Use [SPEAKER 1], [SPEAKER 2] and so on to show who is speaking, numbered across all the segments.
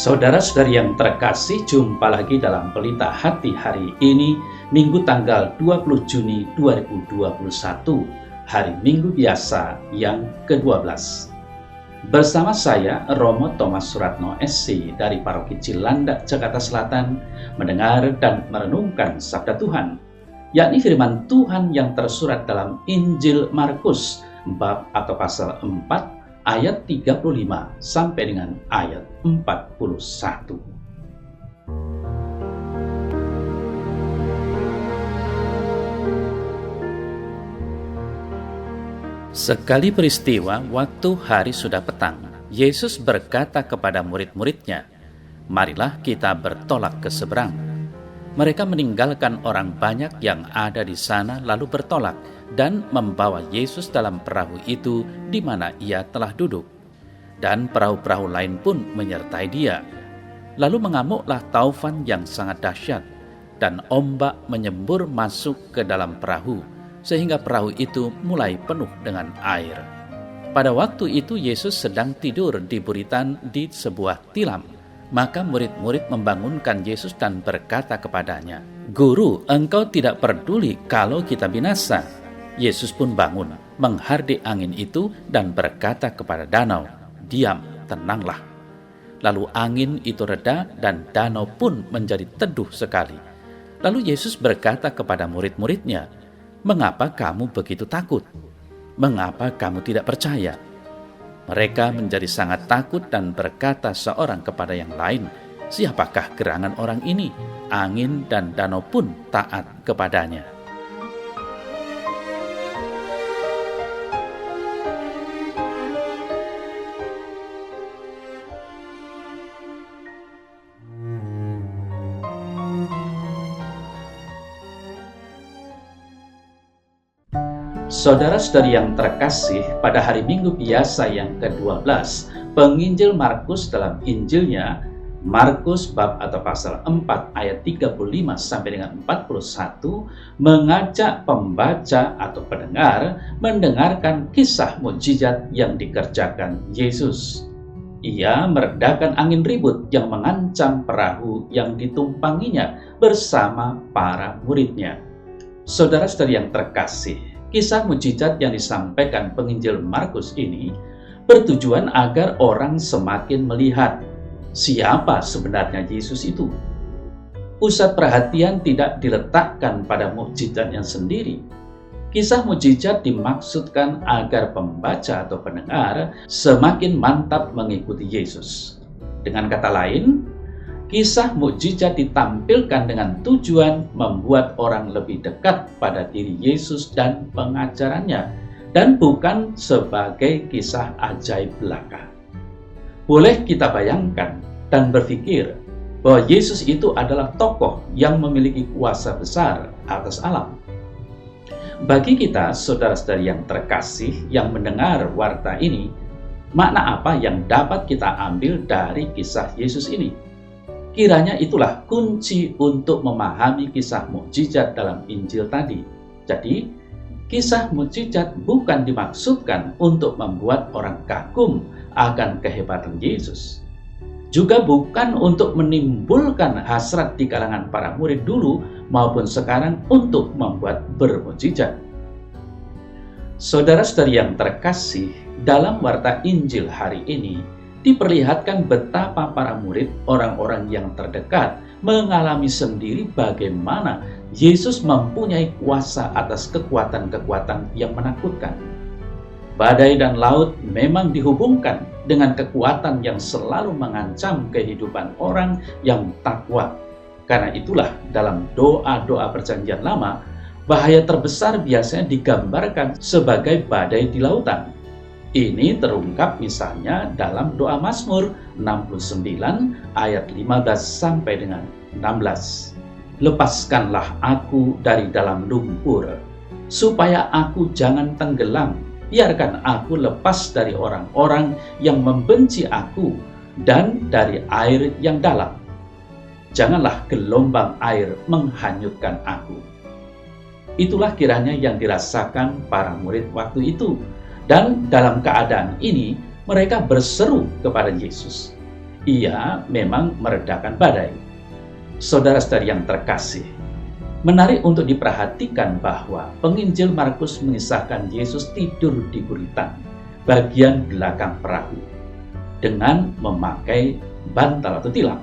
[SPEAKER 1] Saudara-saudari yang terkasih, jumpa lagi dalam Pelita Hati hari ini, Minggu tanggal 20 Juni 2021, hari Minggu biasa yang ke-12. Bersama saya, Romo Thomas Suratno SC dari Paroki Cilandak, Jakarta Selatan, mendengar dan merenungkan Sabda Tuhan, yakni firman Tuhan yang tersurat dalam Injil Markus, bab atau pasal 4, ayat 35 sampai dengan ayat 41. Sekali peristiwa, waktu hari sudah petang, Yesus berkata kepada murid-muridnya, "Marilah kita bertolak ke seberang." Mereka meninggalkan orang banyak yang ada di sana lalu bertolak dan membawa Yesus dalam perahu itu di mana ia telah duduk. Dan perahu-perahu lain pun menyertai dia. Lalu mengamuklah taufan yang sangat dahsyat dan ombak menyembur masuk ke dalam perahu sehingga perahu itu mulai penuh dengan air. Pada waktu itu Yesus sedang tidur di buritan di sebuah tilam. Maka murid-murid membangunkan Yesus dan berkata kepadanya, "Guru, engkau tidak peduli kalau kita binasa." Yesus pun bangun, menghardik angin itu dan berkata kepada danau, "Diam, tenanglah." Lalu angin itu reda dan danau pun menjadi teduh sekali. Lalu Yesus berkata kepada murid-muridnya, "Mengapa kamu begitu takut? Mengapa kamu tidak percaya?" Mereka menjadi sangat takut dan berkata seorang kepada yang lain, "Siapakah gerangan orang ini? Angin dan danau pun taat kepadanya." Saudara-saudari yang terkasih, pada hari Minggu biasa yang ke-12, penginjil Markus dalam Injilnya, Markus bab atau pasal 4 ayat 35 sampai dengan 41, mengajak pembaca atau pendengar mendengarkan kisah mukjizat yang dikerjakan Yesus. Ia meredakan angin ribut yang mengancam perahu yang ditumpanginya bersama para muridnya. Saudara-saudari yang terkasih, kisah mukjizat yang disampaikan penginjil Markus ini bertujuan agar orang semakin melihat siapa sebenarnya Yesus itu. Pusat perhatian tidak diletakkan pada mukjizatnya sendiri. Kisah mukjizat dimaksudkan agar pembaca atau pendengar semakin mantap mengikuti Yesus. Dengan kata lain, kisah mukjizat ditampilkan dengan tujuan membuat orang lebih dekat pada diri Yesus dan pengajarannya, dan bukan sebagai kisah ajaib belaka. Boleh kita bayangkan dan berpikir bahwa Yesus itu adalah tokoh yang memiliki kuasa besar atas alam. Bagi kita, saudara-saudari yang terkasih yang mendengar warta ini, makna apa yang dapat kita ambil dari kisah Yesus ini? Kiranya itulah kunci untuk memahami kisah mukjizat dalam Injil tadi. Jadi, kisah mukjizat bukan dimaksudkan untuk membuat orang kagum akan kehebatan Yesus. Juga bukan untuk menimbulkan hasrat di kalangan para murid dulu maupun sekarang untuk membuat bermukjizat. Saudara-saudari yang terkasih, dalam warta Injil hari ini diperlihatkan betapa para murid, orang-orang yang terdekat, mengalami sendiri bagaimana Yesus mempunyai kuasa atas kekuatan-kekuatan yang menakutkan. Badai dan laut memang dihubungkan dengan kekuatan yang selalu mengancam kehidupan orang yang takwa. Karena itulah dalam doa-doa Perjanjian Lama, bahaya terbesar biasanya digambarkan sebagai badai di lautan. Ini terungkap misalnya dalam doa Mazmur 69 ayat 15 sampai dengan 16. "Lepaskanlah aku dari dalam lumpur, supaya aku jangan tenggelam. Biarkan aku lepas dari orang-orang yang membenci aku dan dari air yang dalam. Janganlah gelombang air menghanyutkan aku." Itulah kiranya yang dirasakan para murid waktu itu. Dan dalam keadaan ini, mereka berseru kepada Yesus, Ia memang meredakan badai. Saudara-saudari yang terkasih, menarik untuk diperhatikan bahwa penginjil Markus mengisahkan Yesus tidur di buritan bagian belakang perahu dengan memakai bantal atau tilam.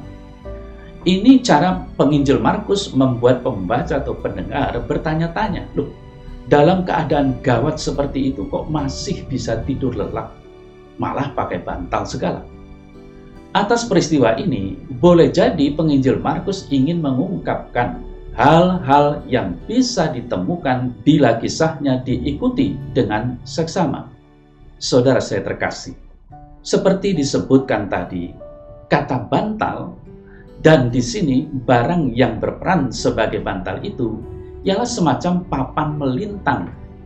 [SPEAKER 1] Ini cara penginjil Markus membuat pembaca atau pendengar bertanya-tanya, loh, dalam keadaan gawat seperti itu kok masih bisa tidur lelap, malah pakai bantal segala. Atas peristiwa ini, boleh jadi penginjil Markus ingin mengungkapkan hal-hal yang bisa ditemukan bila kisahnya diikuti dengan seksama. Saudara saya terkasih, seperti disebutkan tadi, kata bantal dan di sini barang yang berperan sebagai bantal itu ialah semacam papan melintang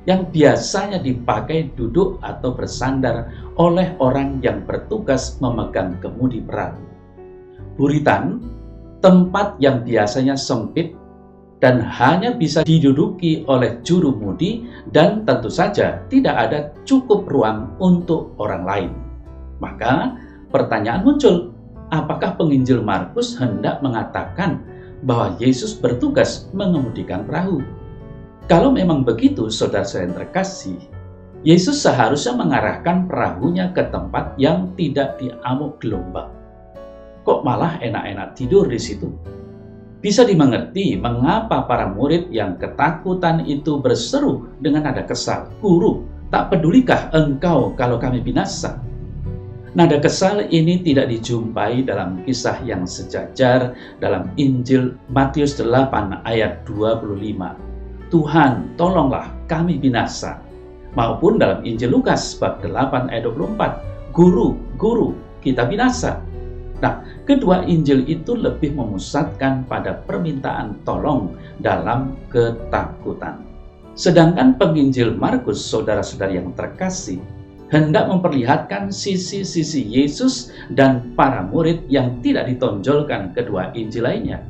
[SPEAKER 1] yang biasanya dipakai duduk atau bersandar oleh orang yang bertugas memegang kemudi perahu. Buritan, tempat yang biasanya sempit dan hanya bisa diduduki oleh juru mudi dan tentu saja tidak ada cukup ruang untuk orang lain. Maka pertanyaan muncul, apakah penginjil Markus hendak mengatakan bahwa Yesus bertugas mengemudikan perahu? Kalau memang begitu, saudara-saudara yang terkasih, Yesus seharusnya mengarahkan perahunya ke tempat yang tidak diamuk gelombang. Kok malah enak-enak tidur di situ? Bisa dimengerti mengapa para murid yang ketakutan itu berseru dengan nada kesal, "Guru, tak pedulikah engkau kalau kami binasa?" Nada kesal ini tidak dijumpai dalam kisah yang sejajar dalam Injil Matius 8 ayat 25. Tuhan, tolonglah kami binasa. Maupun dalam Injil Lukas bab 8 ayat 24. Guru, kita binasa. Nah, kedua Injil itu lebih memusatkan pada permintaan tolong dalam ketakutan. Sedangkan penginjil Markus, saudara-saudari yang terkasih, hendak memperlihatkan sisi-sisi Yesus dan para murid yang tidak ditonjolkan kedua Injil lainnya.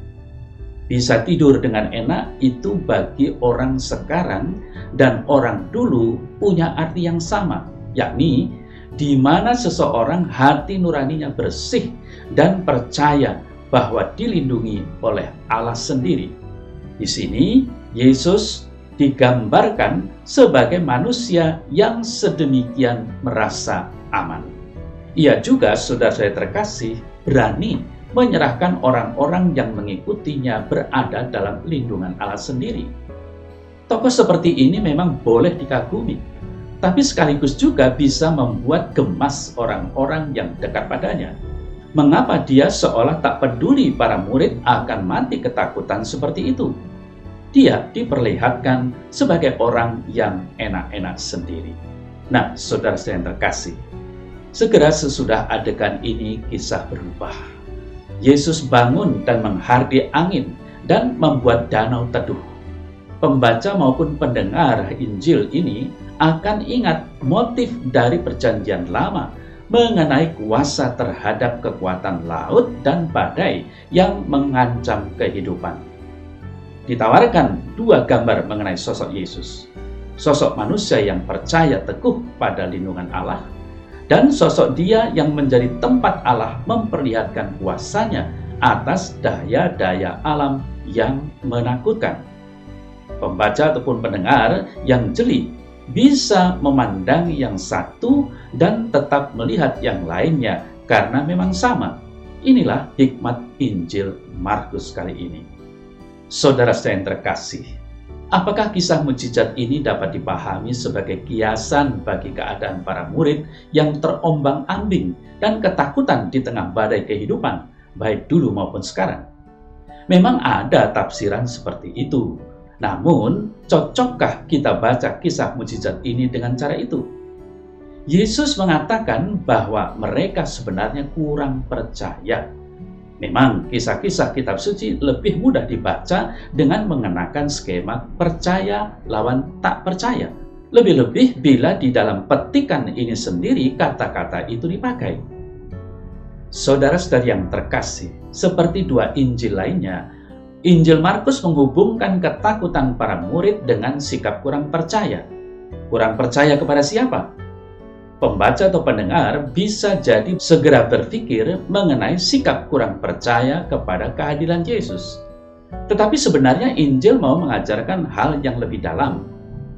[SPEAKER 1] Bisa tidur dengan enak itu bagi orang sekarang dan orang dulu punya arti yang sama, yakni di mana seseorang hati nuraninya bersih dan percaya bahwa dilindungi oleh Allah sendiri. Di sini Yesus digambarkan sebagai manusia yang sedemikian merasa aman. Ia juga, saudara saya terkasih, berani menyerahkan orang-orang yang mengikutinya berada dalam lindungan Allah sendiri. Tokoh seperti ini memang boleh dikagumi, tapi sekaligus juga bisa membuat gemas orang-orang yang dekat padanya. Mengapa dia seolah tak peduli para murid akan mati ketakutan seperti itu? Dia diperlihatkan sebagai orang yang enak-enak sendiri. Nah, saudara saya yang terkasih, segera sesudah adegan ini kisah berubah. Yesus bangun dan menghardi angin dan membuat danau teduh. Pembaca maupun pendengar Injil ini akan ingat motif dari Perjanjian Lama mengenai kuasa terhadap kekuatan laut dan badai yang mengancam kehidupan. Ditawarkan dua gambar mengenai sosok Yesus. Sosok manusia yang percaya teguh pada lindungan Allah, dan sosok dia yang menjadi tempat Allah memperlihatkan kuasanya atas daya-daya alam yang menakutkan. Pembaca ataupun pendengar yang jeli bisa memandang yang satu dan tetap melihat yang lainnya karena memang sama. Inilah hikmat Injil Markus kali ini. Saudara saya yang terkasih, apakah kisah mukjizat ini dapat dipahami sebagai kiasan bagi keadaan para murid yang terombang-ambing dan ketakutan di tengah badai kehidupan, baik dulu maupun sekarang? Memang ada tafsiran seperti itu. Namun, cocokkah kita baca kisah mukjizat ini dengan cara itu? Yesus mengatakan bahwa mereka sebenarnya kurang percaya. Memang kisah-kisah kitab suci lebih mudah dibaca dengan mengenakan skema percaya lawan tak percaya. Lebih-lebih bila di dalam petikan ini sendiri kata-kata itu dipakai. Saudara-saudari yang terkasih, seperti dua Injil lainnya, Injil Markus menghubungkan ketakutan para murid dengan sikap kurang percaya. Kurang percaya kepada siapa? Pembaca atau pendengar bisa jadi segera berpikir mengenai sikap kurang percaya kepada kehadiran Yesus. Tetapi sebenarnya Injil mau mengajarkan hal yang lebih dalam.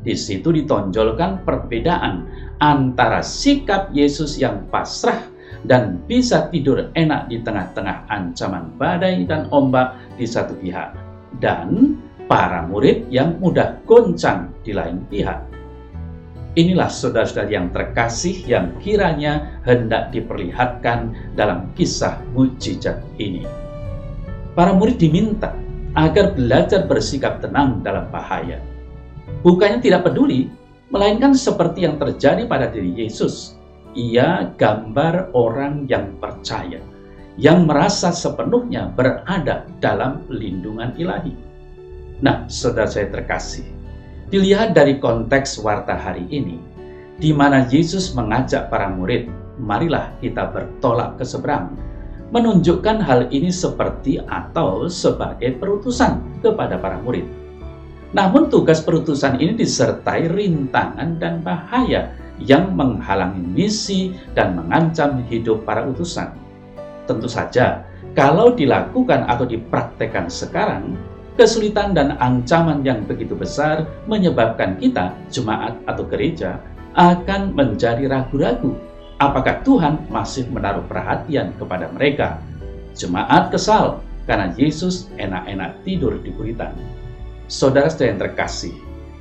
[SPEAKER 1] Di situ ditonjolkan perbedaan antara sikap Yesus yang pasrah dan bisa tidur enak di tengah-tengah ancaman badai dan ombak di satu pihak, dan para murid yang mudah goncang di lain pihak. Inilah saudara-saudara yang terkasih yang kiranya hendak diperlihatkan dalam kisah mujizat ini. Para murid diminta agar belajar bersikap tenang dalam bahaya. Bukannya tidak peduli, melainkan seperti yang terjadi pada diri Yesus. Ia gambar orang yang percaya, yang merasa sepenuhnya berada dalam lindungan ilahi. Nah, saudara saya terkasih, dilihat dari konteks warta hari ini, di mana Yesus mengajak para murid, marilah kita bertolak ke seberang, menunjukkan hal ini seperti atau sebagai perutusan kepada para murid. Namun tugas perutusan ini disertai rintangan dan bahaya yang menghalangi misi dan mengancam hidup para utusan. Tentu saja, kalau dilakukan atau dipraktekkan sekarang, kesulitan dan ancaman yang begitu besar menyebabkan kita, jemaat atau gereja, akan menjadi ragu-ragu apakah Tuhan masih menaruh perhatian kepada mereka. Jemaat kesal karena Yesus enak-enak tidur di buritan. Saudara-saudara yang terkasih,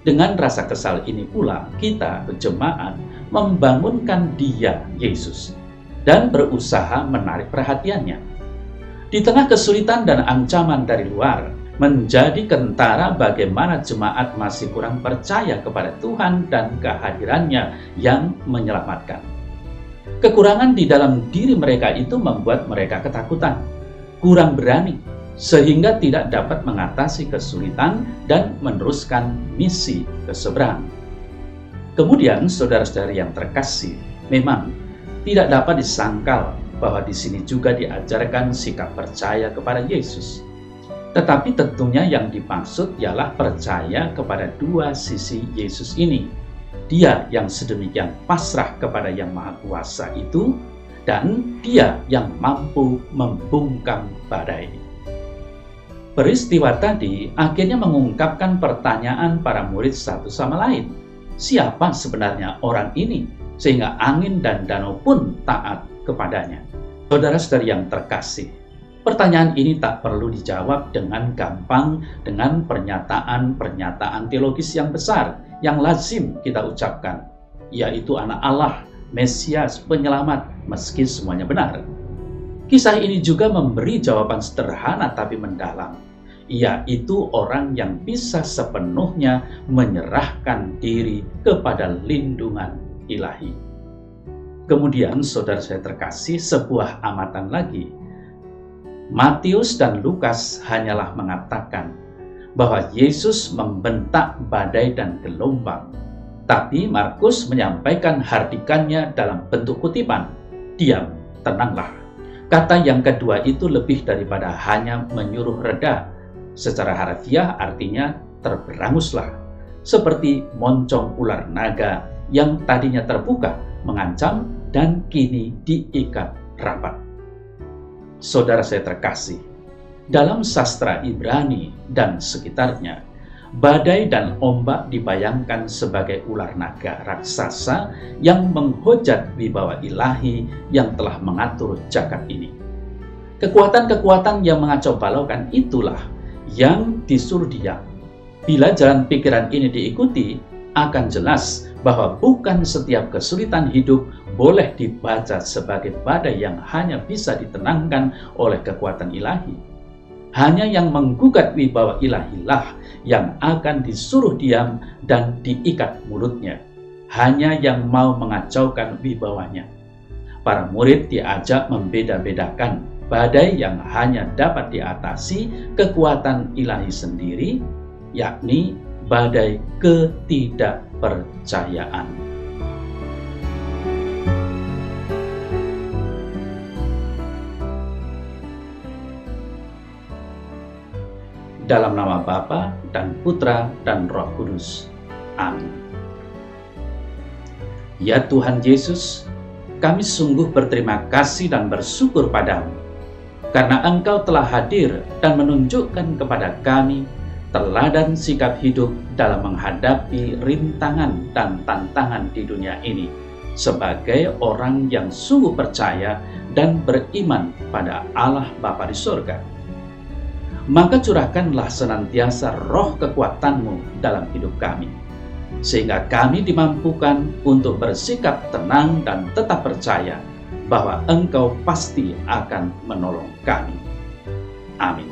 [SPEAKER 1] dengan rasa kesal ini pula kita berjemaat membangunkan Dia, Yesus, dan berusaha menarik perhatiannya. Di tengah kesulitan dan ancaman dari luar, menjadi kentara bagaimana jemaat masih kurang percaya kepada Tuhan dan kehadirannya yang menyelamatkan. Kekurangan di dalam diri mereka itu membuat mereka ketakutan, kurang berani, sehingga tidak dapat mengatasi kesulitan dan meneruskan misi ke seberang. Kemudian, saudara-saudara yang terkasih, memang tidak dapat disangkal bahwa di sini juga diajarkan sikap percaya kepada Yesus. Tetapi tentunya yang dimaksud ialah percaya kepada dua sisi Yesus ini. Dia yang sedemikian pasrah kepada Yang Maha Kuasa itu, dan Dia yang mampu membungkam badai. Peristiwa tadi akhirnya mengungkapkan pertanyaan para murid satu sama lain. Siapa sebenarnya orang ini sehingga angin dan danau pun taat kepadanya? Saudara-saudari yang terkasih, pertanyaan ini tak perlu dijawab dengan gampang dengan pernyataan-pernyataan teologis yang besar yang lazim kita ucapkan, yaitu Anak Allah, Mesias, Penyelamat, meski semuanya benar. Kisah ini juga memberi jawaban sederhana tapi mendalam, yaitu orang yang bisa sepenuhnya menyerahkan diri kepada lindungan ilahi. Kemudian, saudara saya terkasih, sebuah amatan lagi. Matius dan Lukas hanyalah mengatakan bahwa Yesus membentak badai dan gelombang, tapi Markus menyampaikan hardikannya dalam bentuk kutipan, diam, tenanglah. Kata yang kedua itu lebih daripada hanya menyuruh reda. Secara harfiah artinya terberanguslah, seperti moncong ular naga yang tadinya terbuka, mengancam, dan kini diikat rapat. Saudara saya terkasih, dalam sastra Ibrani dan sekitarnya, badai dan ombak dibayangkan sebagai ular naga raksasa yang menghujat wibawa ilahi yang telah mengatur jagat ini. Kekuatan-kekuatan yang mengacau balaukan itulah yang disuruh diam. Bila jalan pikiran ini diikuti, akan jelas bahwa bukan setiap kesulitan hidup boleh dibaca sebagai badai yang hanya bisa ditenangkan oleh kekuatan ilahi. Hanya yang menggugat wibawa ilahilah yang akan disuruh diam dan diikat mulutnya. Hanya yang mau mengacaukan wibawanya. Para murid diajak membeda-bedakan badai yang hanya dapat diatasi kekuatan ilahi sendiri, yakni badai ketidakpercayaan. Dalam nama Bapa dan Putra dan Roh Kudus. Amin. Ya Tuhan Yesus, kami sungguh berterima kasih dan bersyukur padamu, karena Engkau telah hadir dan menunjukkan kepada kami teladan sikap hidup dalam menghadapi rintangan dan tantangan di dunia ini, sebagai orang yang sungguh percaya dan beriman pada Allah Bapa di surga. Maka curahkanlah senantiasa roh kekuatan-Mu dalam hidup kami, sehingga kami dimampukan untuk bersikap tenang dan tetap percaya bahwa Engkau pasti akan menolong kami. Amin.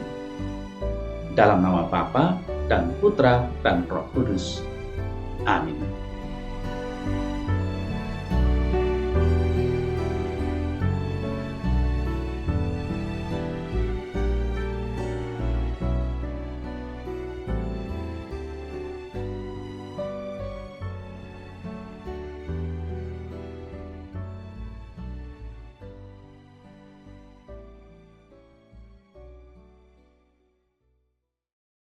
[SPEAKER 1] Dalam nama Bapa dan Putra dan Roh Kudus. Amin.